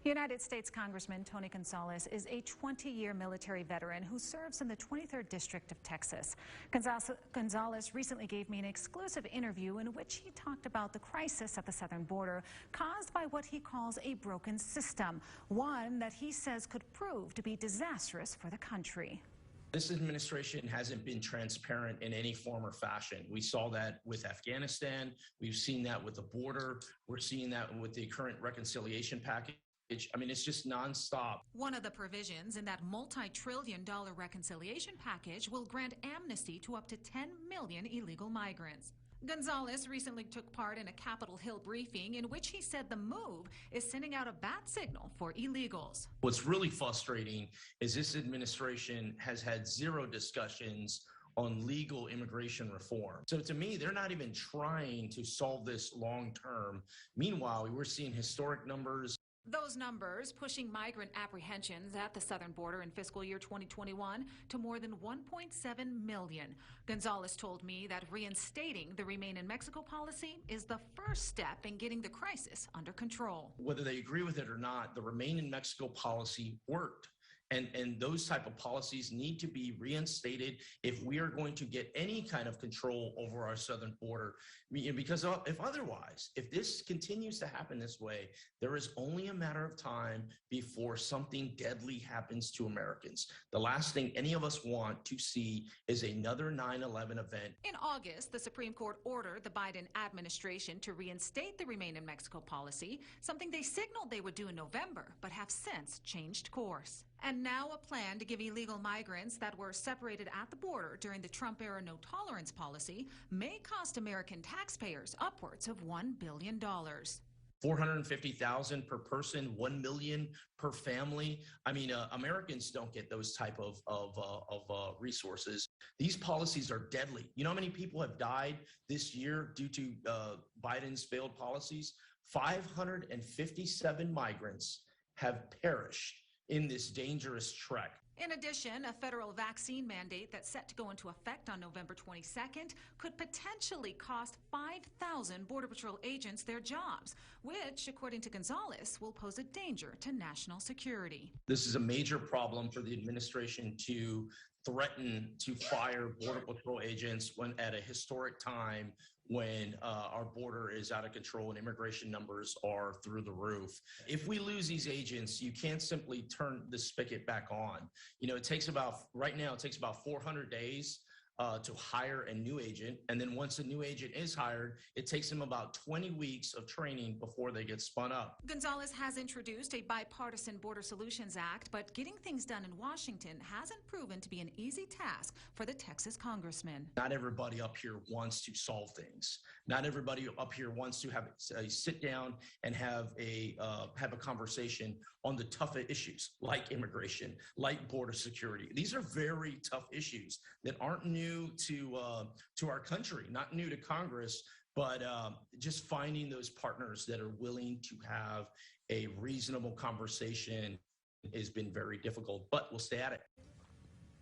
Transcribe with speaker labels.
Speaker 1: United States Congressman Tony Gonzales is a 20-year military veteran who serves in the 23rd District of Texas. Gonzales recently gave me an exclusive interview in which he talked about the crisis at the southern border caused by what he calls a broken system, one that he says could prove to be disastrous for the country.
Speaker 2: This administration hasn't been transparent in any form or fashion. We saw that with Afghanistan. We've seen that with the border. We're seeing that with the current reconciliation package. I mean, it's just nonstop.
Speaker 1: One of the provisions in that multi-trillion-dollar reconciliation package will grant amnesty to up to 10 million illegal migrants. Gonzales recently took part in a Capitol Hill briefing in which he said the move is sending out a bad signal for illegals.
Speaker 2: What's really frustrating is this administration has had zero discussions on legal immigration reform. So to me, they're not even trying to solve this long term. Meanwhile, we're seeing historic numbers.
Speaker 1: Those numbers pushing migrant apprehensions at the southern border in fiscal year 2021 to more than 1.7 million. Gonzales told me that reinstating the Remain in Mexico policy is the first step in getting the crisis under control.
Speaker 2: Whether they agree with it or not, the Remain in Mexico policy worked. And those type of policies need to be reinstated if we are going to get any kind of control over our southern border. Because if this continues to happen this way, there is only a matter of time before something deadly happens to Americans. The last thing any of us want to see is another 9/11 event.
Speaker 1: In August, the Supreme Court ordered the Biden administration to reinstate the Remain in Mexico policy, something they signaled they would do in November, but have since changed course. And now a plan to give illegal migrants that were separated at the border during the Trump-era no-tolerance policy may cost American taxpayers upwards of $1 billion.
Speaker 2: $450,000 per person, $1 million per family. I mean, Americans don't get those type of resources. These policies are deadly. You know how many people have died this year due to Biden's failed policies? 557 migrants have perished in this dangerous trek.
Speaker 1: In addition, a federal vaccine mandate that's set to go into effect on November 22nd could potentially cost 5,000 Border Patrol agents their jobs, which, according to Gonzales, will pose a danger to national security.
Speaker 2: This is a major problem for the administration to threaten to fire Border Patrol agents when at a historic time when our border is out of control and immigration numbers are through the roof. If we lose these agents, you can't simply turn the spigot back on. You know, right now it takes about 400 days to hire a new agent. And then once a new agent is hired, it takes them about 20 weeks of training before they get spun up.
Speaker 1: Gonzales has introduced a bipartisan Border Solutions Act, but getting things done in Washington hasn't proven to be an easy task for the Texas congressman.
Speaker 2: Not everybody up here wants to solve things. Not everybody up here wants to have a sit down and have a conversation on the tough issues like immigration, like border security. These are very tough issues that aren't new to our country, not new to Congress, but just finding those partners that are willing to have a reasonable conversation has been very difficult, but we'll stay at it.